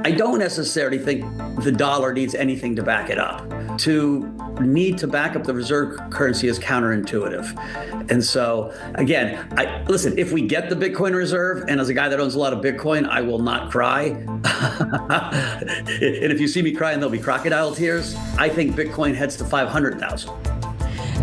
I don't necessarily think the dollar needs anything to back it up. To need to back up the reserve currency is counterintuitive. And so, again, listen, if we get the Bitcoin reserve, and as a guy that owns a lot of Bitcoin, I will not cry. And if you see me crying, there'll be crocodile tears. I think Bitcoin heads to 500,000.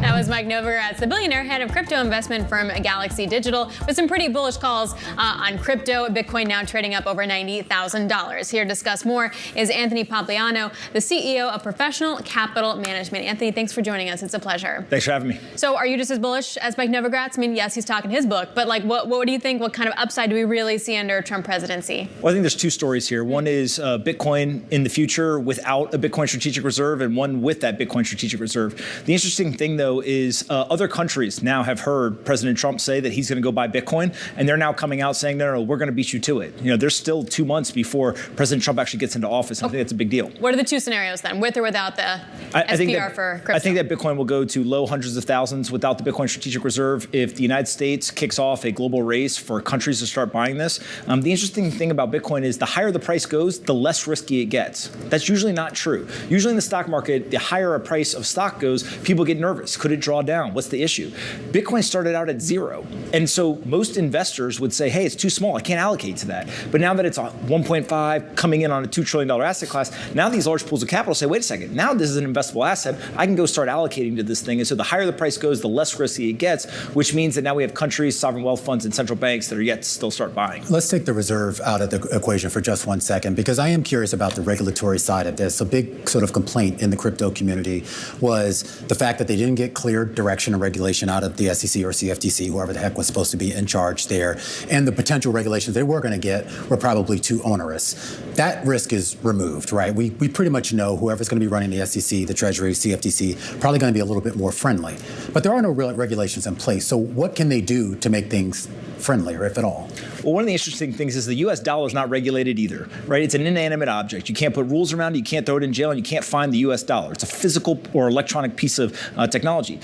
That was Mike Novogratz, the billionaire head of crypto investment firm Galaxy Digital, with some pretty bullish calls on crypto. Bitcoin now trading up over $90,000. Here to discuss more is Anthony Pompliano, the CEO of Professional Capital Management. Anthony, thanks for joining us. It's a pleasure. Thanks for having me. So are you just as bullish as Mike Novogratz? I mean, yes, he's talking his book, but like, what do you think? What kind of upside do we really see under Trump presidency? Well, I think there's two stories here. One is Bitcoin in the future without a Bitcoin strategic reserve, and one with that Bitcoin strategic reserve. The interesting thing, though, is other countries now have heard President Trump say that he's going to go buy Bitcoin, and they're now coming out saying, no, we're going to beat you to it. You know, there's still 2 months before President Trump actually gets into office. I think that's a big deal. What are the two scenarios then, with or without the SPR for crypto? I think that Bitcoin will go to low hundreds of thousands without the Bitcoin strategic reserve if the United States kicks off a global race for countries to start buying this. The interesting thing about Bitcoin is the higher the price goes, the less risky it gets. That's usually not true. Usually in the stock market, the higher a price of stock goes, people get nervous. Could it draw down? What's the issue? Bitcoin started out at 0. And so most investors would say, hey, it's too small. I can't allocate to that. But now that it's 1.5 coming in on a $2 trillion asset class, now these large pools of capital say, wait a second, now this is an investable asset. I can go start allocating to this thing. And so the higher the price goes, the less risky it gets, which means that now we have countries, sovereign wealth funds, and central banks that are yet to still start buying. Let's take the reserve out of the equation for just 1 second, because I am curious about the regulatory side of this. A big sort of complaint in the crypto community was the fact that they didn't get clear direction and regulation out of the SEC or CFTC, whoever the heck was supposed to be in charge there. And the potential regulations they were going to get were probably too onerous. That risk is removed, right? We pretty much know whoever's going to be running the SEC, the Treasury, CFTC, probably going to be a little bit more friendly. But there are no real regulations in place. So what can they do to make things friendlier, if at all? Well, one of the interesting things is the U.S. dollar is not regulated either, right? It's an inanimate object. You can't put rules around it, you can't throw it in jail, and you can't find the U.S. dollar. It's a physical or electronic piece of technology.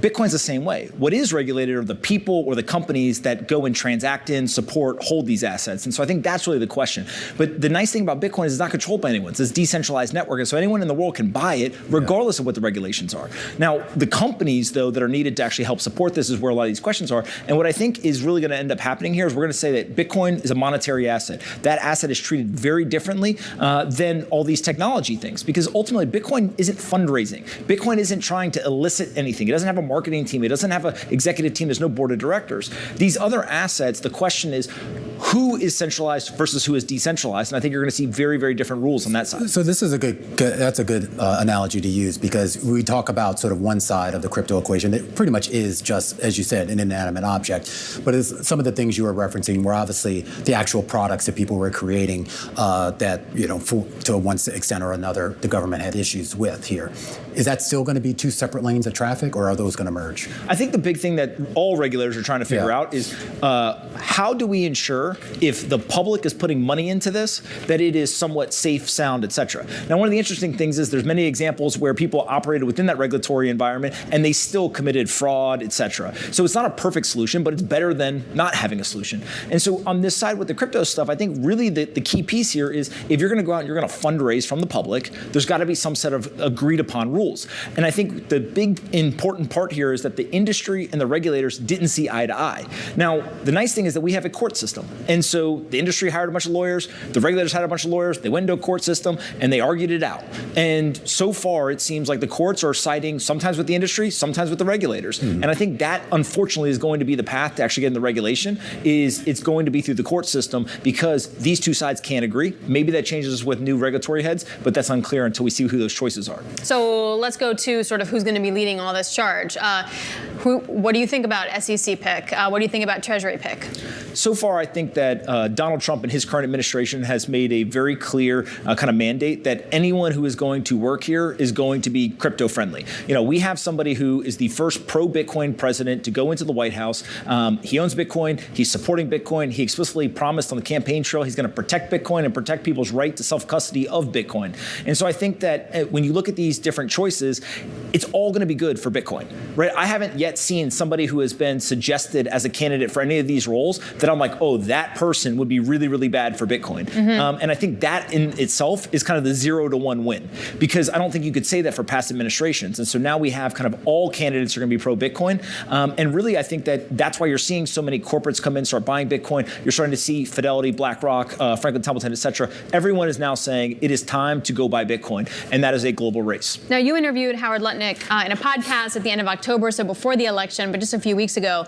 Bitcoin's the same way. What is regulated are the people or the companies that go and transact in, support, hold these assets. And so I think that's really the question. But the nice thing about Bitcoin is it's not controlled by anyone. It's this decentralized network. And so anyone in the world can buy it regardless of what the regulations are. Now, the companies, though, that are needed to actually help support this is where a lot of these questions are. And what I think is really going to end up happening here is we're going to say that Bitcoin is a monetary asset. That asset is treated very differently than all these technology things, because ultimately Bitcoin isn't fundraising. Bitcoin isn't trying to elicit anything. It doesn't have a marketing team. It doesn't have an executive team. There's no board of directors. These other assets, the question is who is centralized versus who is decentralized. And I think you're going to see very, very different rules on that side. So this is that's a good analogy to use, because we talk about sort of one side of the crypto equation that pretty much is just, as you said, an inanimate object. But some of the things you were referencing were obviously the actual products that people were creating that, you know, to one extent or another, the government had issues with here. Is that still going to be two separate lanes of traffic, or are those going to merge? I think the big thing that all regulators are trying to figure out is how do we ensure, if the public is putting money into this, that it is somewhat safe, sound, et cetera. Now, one of the interesting things is there's many examples where people operated within that regulatory environment and they still committed fraud, et cetera. So it's not a perfect solution, but it's better than not having a solution. And so on this side with the crypto stuff, I think really the key piece here is if you're going to go out and you're going to fundraise from the public, there's got to be some set of agreed upon rules. And I think the big important part here is that the industry and the regulators didn't see eye to eye. Now, the nice thing is that we have a court system. And so the industry hired a bunch of lawyers, the regulators hired a bunch of lawyers, they went into a court system, and they argued it out. And so far, it seems like the courts are siding sometimes with the industry, sometimes with the regulators. Mm-hmm. And I think that, unfortunately, is going to be the path to actually getting the regulation, is it's going to be through the court system, because these two sides can't agree. Maybe that changes with new regulatory heads, but that's unclear until we see who those choices are. So let's go to sort of who's going to be leading all this charge. What do you think about SEC pick? What do you think about Treasury pick? So far, I think that Donald Trump and his current administration has made a very clear kind of mandate that anyone who is going to work here is going to be crypto friendly. You know, we have somebody who is the first pro-Bitcoin president to go into the White House. He owns Bitcoin. He's supporting Bitcoin. He explicitly promised on the campaign trail he's going to protect Bitcoin and protect people's right to self-custody of Bitcoin. And so I think that when you look at these different choices, it's all going to be good for Bitcoin, right? I haven't yet yet seen somebody who has been suggested as a candidate for any of these roles that I'm like, oh, that person would be really, really bad for Bitcoin. And I think that in itself is kind of the 0-1 win, because I don't think you could say that for past administrations. And so now we have kind of all candidates are going to be pro Bitcoin. And really, I think that that's why you're seeing so many corporates come in, start buying Bitcoin. You're starting to see Fidelity, BlackRock, Franklin Templeton, et cetera. Everyone is now saying it is time to go buy Bitcoin. And that is a global race. Now, you interviewed Howard Lutnick in a podcast at the end of October, so before the election, but just a few weeks ago.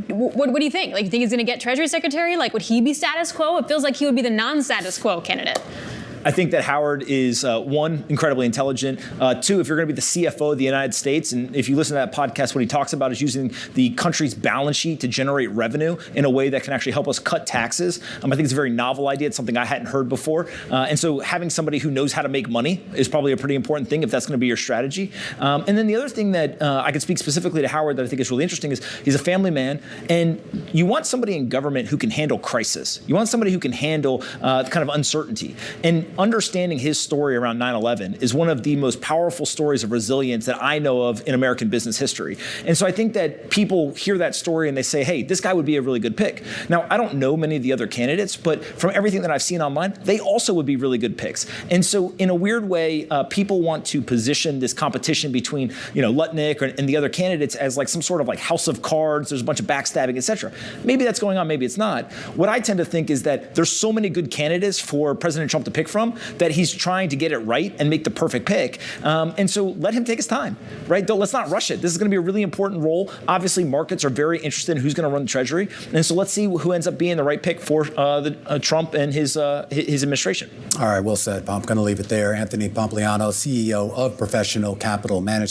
What do you think? Like, you think he's going to get Treasury Secretary? Like, would he be status quo? It feels like he would be the non-status quo candidate. I think that Howard is, one, incredibly intelligent. Two, if you're going to be the CFO of the United States, and if you listen to that podcast, what he talks about is using the country's balance sheet to generate revenue in a way that can actually help us cut taxes. I think it's a very novel idea. It's something I hadn't heard before. And so having somebody who knows how to make money is probably a pretty important thing if that's going to be your strategy. And then the other thing that I could speak specifically to Howard that I think is really interesting is he's a family man, and you want somebody in government who can handle crisis. You want somebody who can handle kind of uncertainty. And understanding his story around 9/11 is one of the most powerful stories of resilience that I know of in American business history. And so I think that people hear that story and they say, hey, this guy would be a really good pick. Now, I don't know many of the other candidates, but from everything that I've seen online, they also would be really good picks. And so in a weird way, people want to position this competition between, Lutnick and the other candidates as like some sort of like house of cards. There's a bunch of backstabbing, et cetera. Maybe that's going on, maybe it's not. What I tend to think is that there's so many good candidates for President Trump to pick from that he's trying to get it right and make the perfect pick. And so let him take his time, right? Let's not rush it. This is going to be a really important role. Obviously, markets are very interested in who's going to run the Treasury. And so let's see who ends up being the right pick for Trump and his administration. All right, well said, Pomp. Going to leave it there. Anthony Pompliano, CEO of Professional Capital Management.